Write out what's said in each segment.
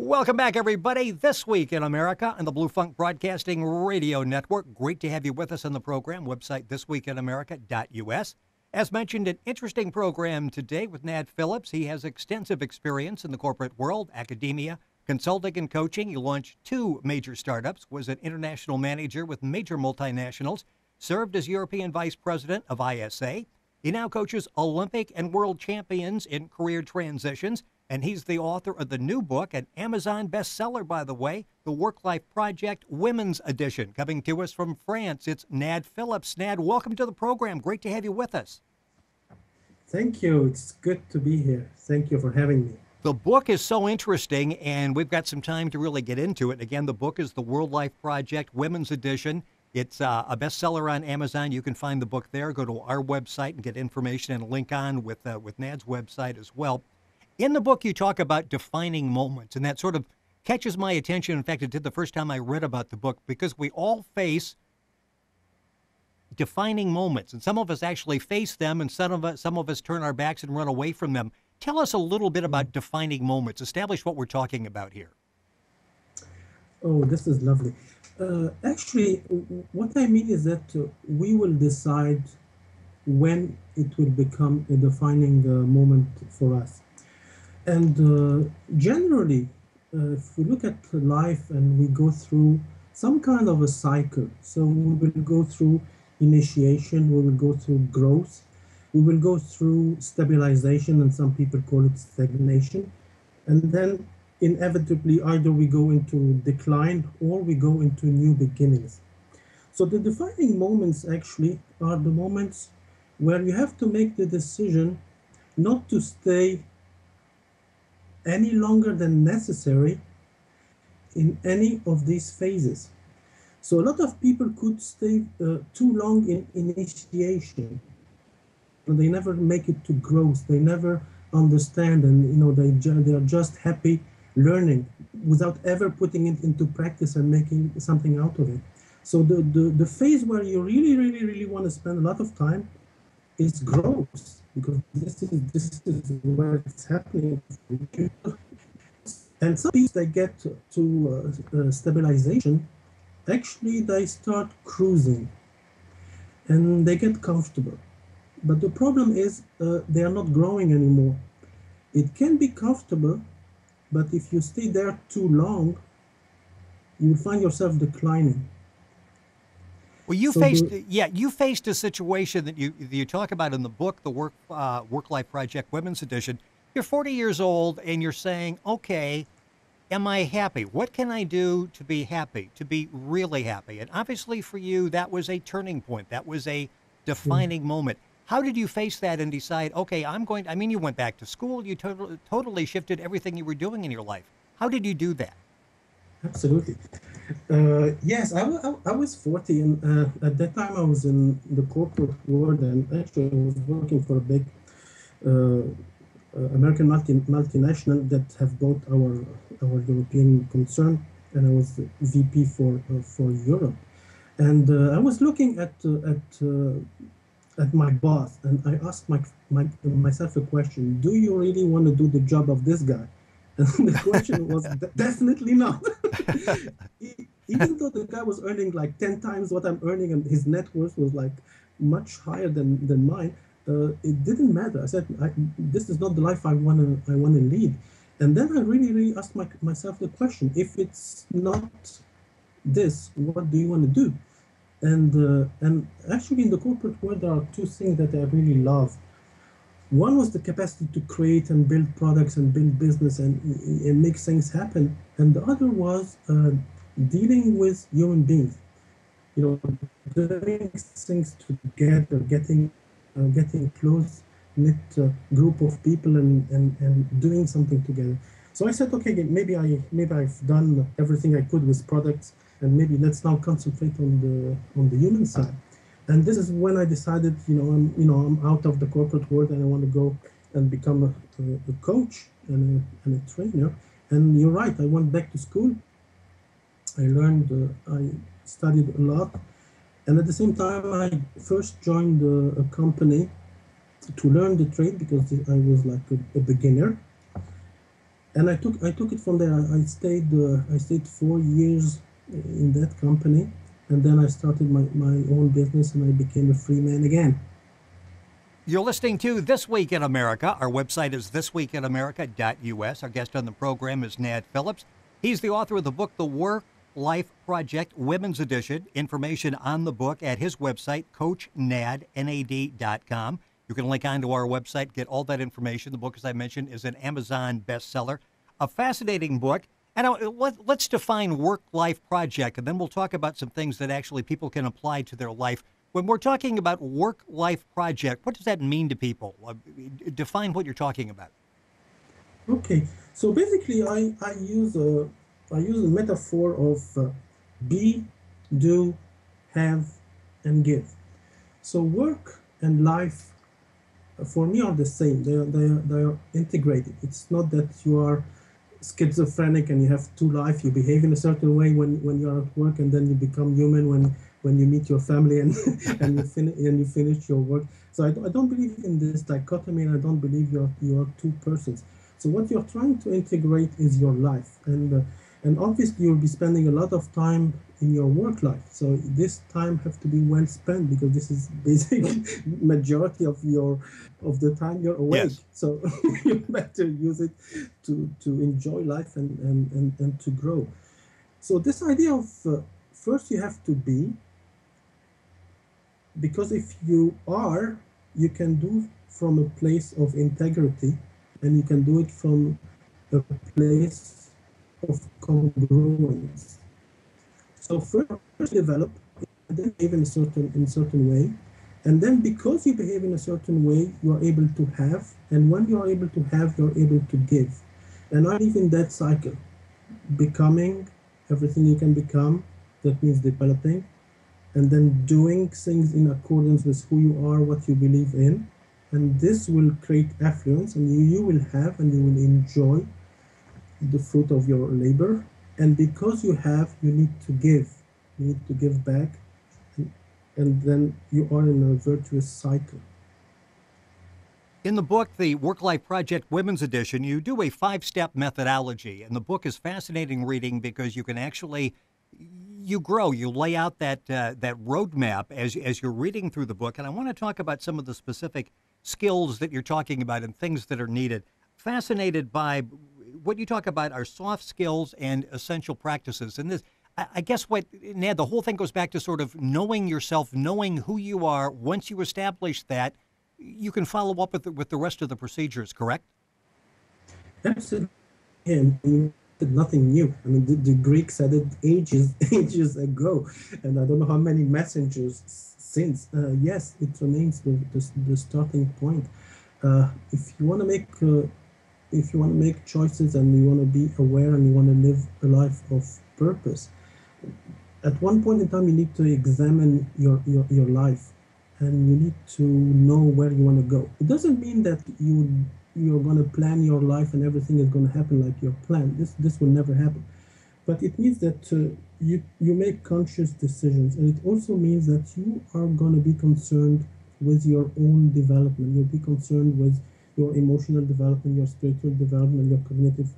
Welcome back, everybody. This Week in America on the Blue Funk Broadcasting Radio Network. Great to have you with us on the program. Website thisweekinamerica.us. As mentioned, an interesting program today with Nad Phillips. He has extensive experience in the corporate world, academia, consulting, and coaching. He launched 2 major startups, was an international manager with major multinationals, served as European Vice President of ISA. He now coaches Olympic and world champions in career transitions. And he's the author of the new book, an Amazon bestseller, by the way, The Work-Life Project Women's Edition. Coming to us from France, it's Nad Phillips. Nad, welcome to the program. Great to have you with us. Thank you. It's good to be here. Thank you for having me. The book is so interesting, and we've got some time to really get into it. Again, the book is The Work-Life Project Women's Edition. It's a bestseller on Amazon. You can find the book there. Go to our website and get information and a link on with Nad's website as well. In the book, you talk about defining moments, and that sort of catches my attention. In fact, it did the first time I read about the book, because we all face defining moments, and some of us actually face them, and some of us turn our backs and run away from them. Tell us a little bit about defining moments. Establish what we're talking about here. Oh, this is lovely. Actually, what I mean is that we will decide when it will become a defining moment for us. And generally, if we look at life and we go through some kind of a cycle, so we will go through initiation, we will go through growth, we will go through stabilization, and some people call it stagnation, and then inevitably either we go into decline or we go into new beginnings. So the defining moments actually are the moments where you have to make the decision not to stay any longer than necessary in any of these phases. So a lot of people could stay too long in initiation. They never make it to growth. They never understand, and they are just happy learning without ever putting it into practice and making something out of it. So the phase where you really want to spend a lot of time is growth, because this is where it's happening. And some people, they get to stabilization, actually they start cruising and they get comfortable. But the problem is they are not growing anymore. It can be comfortable, but if you stay there too long, you find yourself declining. Well, you faced a situation that you talk about in the book, the Work-Life Project Women's Edition. You're 40 years old and you're saying, okay, am I happy? What can I do to be happy, to be really happy? And obviously for you, that was a turning point. That was a defining moment. How did you face that and decide, okay, you went back to school, you totally shifted everything you were doing in your life. How did you do that? Absolutely. Yes, I was 40, and at that time I was in the corporate world, and actually I was working for a big American multinational that have bought our European concern, and I was VP for Europe. And I was looking at my boss, and I asked myself a question: do you really want to do the job of this guy? And the question was definitely not. Even though the guy was earning like 10 times what I'm earning, and his net worth was like much higher than mine, it didn't matter. I said, this is not the life I want to lead. And then I really asked myself the question: if it's not this, what do you want to do? And actually in the corporate world, there are 2 things that I really love. One was the capacity to create and build products and build business and make things happen. And the other was dealing with human beings, doing things together, getting close knit group of people and doing something together. So I said, okay, maybe I've done everything I could with products, and maybe let's now concentrate on the human side. And this is when I decided, I'm out of the corporate world and I want to go and become a coach and a trainer. And you're right, I went back to school. I learned, I studied a lot. And at the same time, I first joined a company to learn the trade, because I was like a beginner. And I took it from there. I stayed 4 years in that company, and then I started my own business, and I became a free man again. You're listening to This Week in America. Our website is thisweekinamerica.us. Our guest on the program is Nad Phillips. He's the author of the book, The Work Life Project, Women's Edition. Information on the book at his website, coachnad.com. You can link onto our website, get all that information. The book, as I mentioned, is an Amazon bestseller. A fascinating book. And let's define work-life project, and then we'll talk about some things that actually people can apply to their life. When we're talking about work-life project, what does that mean to people? Define what you're talking about. Okay, so basically, I use a metaphor of be, do, have, and give. So work and life for me are the same. They are integrated. It's not that you are schizophrenic and you have two life. You behave in a certain way when you are at work, and then you become human when you meet your family and and you finish your work. So I don't believe in this dichotomy, and I don't believe you're two persons. So what you're trying to integrate is your life, and obviously you'll be spending a lot of time in your work life. So this time have to be well spent, because this is basically majority of the time you're awake. Yes. So you better use it to enjoy life and to grow. So this idea of first you have to be, because if you are, you can do from a place of integrity, and you can do it from a place of congruence. So first develop, and then behave in a certain way, and then because you behave in a certain way, you are able to have, and when you are able to have, you're able to give. And I believe in that cycle, becoming everything you can become. That means developing, and then doing things in accordance with who you are, what you believe in, and this will create affluence, and you will have, and you will enjoy the fruit of your labor. And because you have, you need to give. You need to give back, and then you are in a virtuous cycle. In the book, The Work-Life Project Women's Edition, you do a 5-step methodology, and the book is fascinating reading because you can actually you grow. You lay out that roadmap as you're reading through the book, and I want to talk about some of the specific skills that you're talking about and things that are needed. Fascinated by what you talk about are soft skills and essential practices, and this. I guess what, Ned, the whole thing goes back to sort of knowing yourself, knowing who you are. Once you establish that, you can follow up with the rest of the procedures, correct? Absolutely. And nothing new. I mean, the Greeks said it ages, ages ago, and I don't know how many messengers since. Yes, it remains the starting point. If you want to make choices, and you want to be aware, and you want to live a life of purpose, at one point in time you need to examine your life, and you need to know where you want to go. It doesn't mean that you're going to plan your life and everything is going to happen like your plan. This will never happen. But it means that you make conscious decisions, and it also means that you are going to be concerned with your own development. You'll be concerned with your emotional development, your spiritual development, your cognitive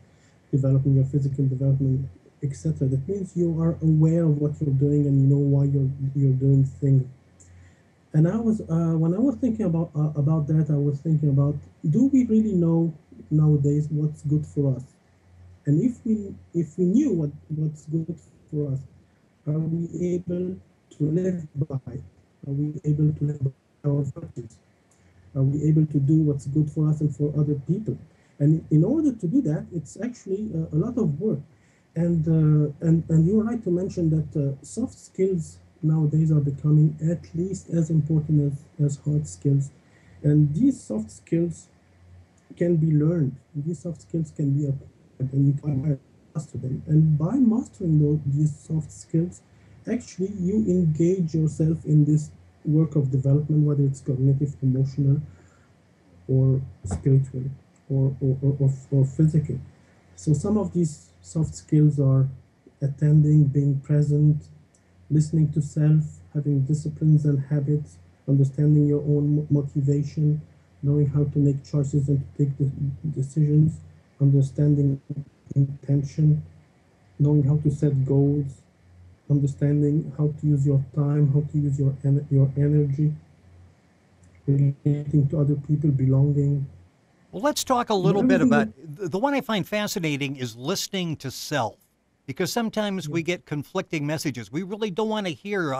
development, your physical development, etc. That means you are aware of what you're doing, and you know why you're doing things. And I was when I was thinking about that, I was thinking about, do we really know nowadays what's good for us? And if we knew what's good for us, are we able to live by? Are we able to live by our virtues? Are we able to do what's good for us and for other people? And in order to do that, it's actually a lot of work. And you're right to mention that soft skills nowadays are becoming at least as important as hard skills. And these soft skills can be learned. These soft skills can be acquired, and you can master them. And by mastering these soft skills, actually you engage yourself in this work of development, whether it's cognitive, emotional, or spiritual, or physical. So some of these soft skills are attending, being present, listening to self, having disciplines and habits, understanding your own motivation, knowing how to make choices and to take decisions, understanding intention, knowing how to set goals, understanding how to use your time, how to use your energy, relating to other people, belonging. Well, let's talk a You know, little bit everything that. about the one I find fascinating is listening to self, because sometimes we Yes. get conflicting messages. We really don't want to hear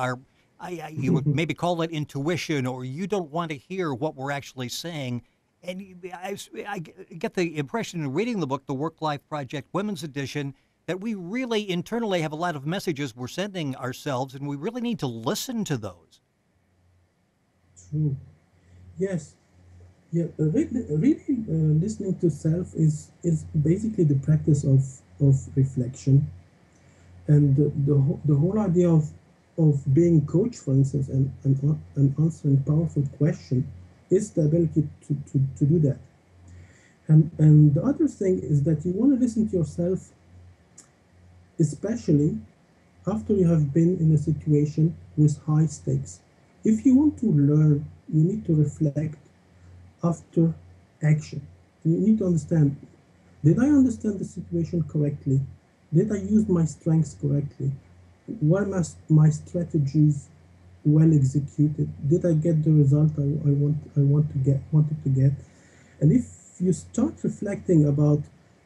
you would maybe call it intuition, or you don't want to hear what we're actually saying. And I get the impression in reading the book, The Work Life Project Women's Edition, that we really internally have a lot of messages we're sending ourselves, and we really need to listen to those. True. Yes. Yeah. Really, listening to self is basically the practice of reflection, and the whole idea of being coach, for instance, and answering powerful question is the ability to do that. And the other thing is that you want to listen to yourself, especially after you have been in a situation with high stakes. If you want to learn, you need to reflect after action. You need to understand, did I understand the situation correctly? Did I use my strengths correctly? Were my strategies well executed? Did I get the result I wanted to get? And if you start reflecting about,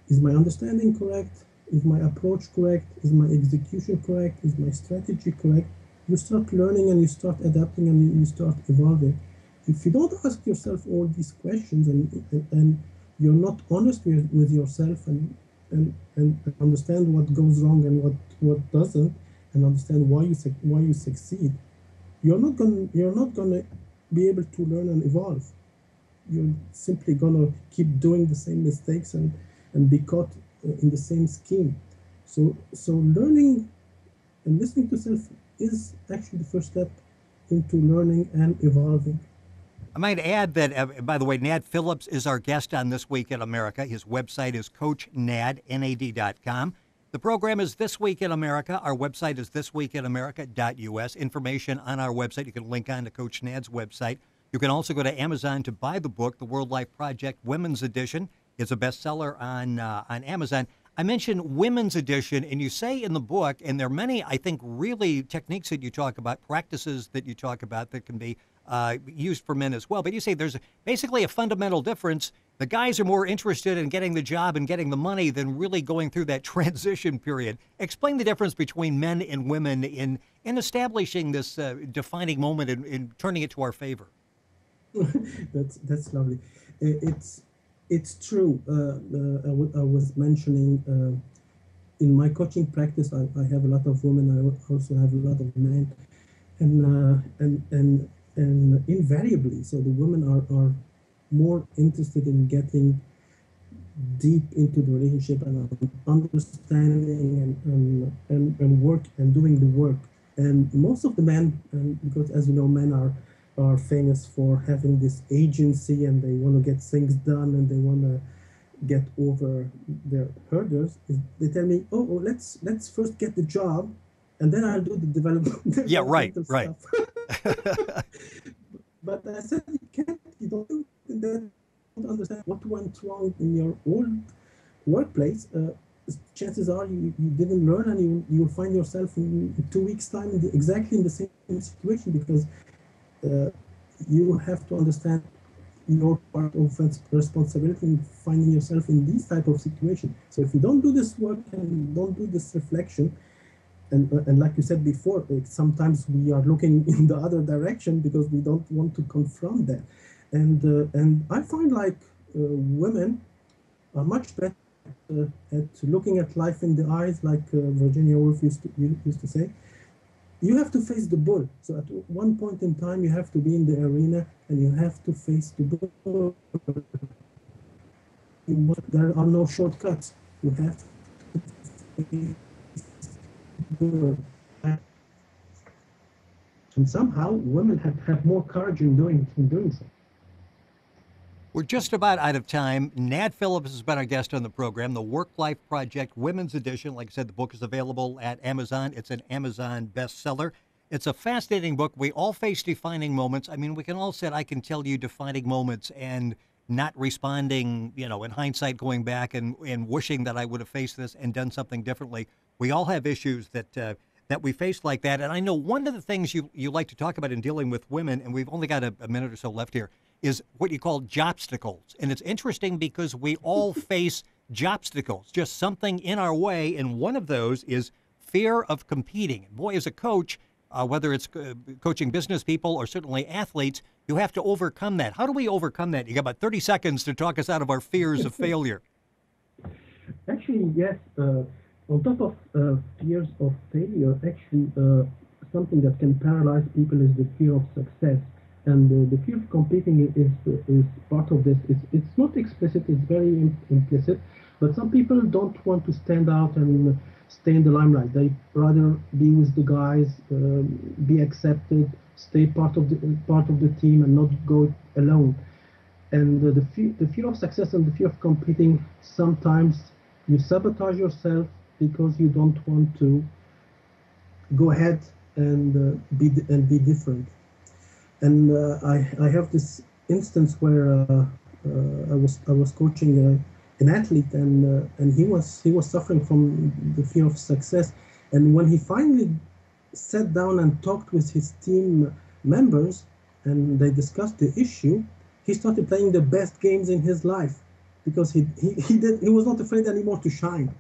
is my understanding correct? Is my approach correct? Is my execution correct? Is my strategy correct? You start learning and you start adapting and you start evolving. If you don't ask yourself all these questions, and you're not honest with yourself, and understand what goes wrong and what doesn't, and understand why you succeed, you're not gonna be able to learn and evolve. You're simply gonna keep doing the same mistakes and be caught in the same scheme. So learning and listening to self is actually the first step into learning and evolving. I might add that, by the way, Nad Phillips is our guest on This Week in America. His website is CoachNad.com. The program is This Week in America. Our website is thisweekinamerica.us. Information on our website. You can link on to Coach Nad's website. You can also go to Amazon to buy the book, The World Life Project Women's Edition. It's a bestseller on Amazon. I mentioned Women's Edition, and you say in the book, and there are many, I think, really techniques that you talk about, practices that you talk about that can be used for men as well. But you say there's basically a fundamental difference. The guys are more interested in getting the job and getting the money than really going through that transition period. Explain the difference between men and women in establishing this defining moment and turning it to our favor. That's lovely. It's true. I was mentioning in my coaching practice, I have a lot of women. I also have a lot of men, and invariably, so the women are more interested in getting deep into the relationship and understanding and work and doing the work. And most of the men, because as you know, men are famous for having this agency, and they want to get things done, and they want to get over their hurdles. They tell me, oh, let's first get the job, and then I'll do the Yeah, right, developmental right. stuff. But I said, you can't, you don't understand what went wrong in your old workplace. Chances are you didn't learn, and you'll find yourself in 2 weeks' time exactly in the same situation, because uh, you have to understand your part of responsibility in finding yourself in these type of situations. So if you don't do this work and don't do this reflection, and like you said before, sometimes we are looking in the other direction because we don't want to confront that. And I find like women are much better at looking at life in the eyes, like Virginia Woolf used to say. You have to face the bull. So at one point in time, you have to be in the arena and you have to face the bull. There are no shortcuts. You have to face the bull. And somehow women have more courage in doing so. We're just about out of time. Nad Phillips has been our guest on the program. The Work Life Project Women's Edition. Like I said, the book is available at Amazon. It's an Amazon bestseller. It's a fascinating book. We all face defining moments. I mean, we can all say, I can tell you defining moments, and not responding, in hindsight, going back and wishing that I would have faced this and done something differently. We all have issues that we face like that. And I know one of the things you like to talk about in dealing with women, and we've only got a minute or so left here, is what you call jobsticles. And it's interesting because we all face jobsticles, just something in our way. And one of those is fear of competing. And boy, as a coach, whether it's coaching business people or certainly athletes, you have to overcome that. How do we overcome that? You got about 30 seconds to talk us out of our fears of failure. Actually, yes. On top of fears of failure, actually, something that can paralyze people is the fear of success. And the fear of competing is part of this. It's not explicit, it's very implicit. But some people don't want to stand out and stay in the limelight. They rather be with the guys, be accepted, stay part of the team, and not go alone. And the fear of success and the fear of competing, sometimes you sabotage yourself because you don't want to go ahead and be different. And I have this instance where I was coaching an athlete, and he was suffering from the fear of success. And when he finally sat down and talked with his team members, and they discussed the issue, he started playing the best games in his life because he was not afraid anymore to shine,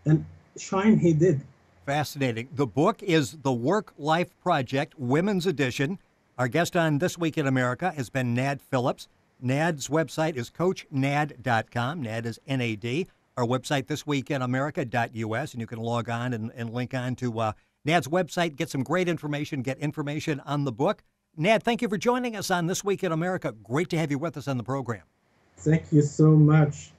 and shine he did. Fascinating. The book is The Work-Life Project, Women's Edition. Our guest on This Week in America has been Nad Phillips. Nad's website is CoachNad.com. Nad is N-A-D. Our website, thisweekinamerica.us, and you can log on and link on to Nad's website, get some great information, get information on the book. Nad, thank you for joining us on This Week in America. Great to have you with us on the program. Thank you so much.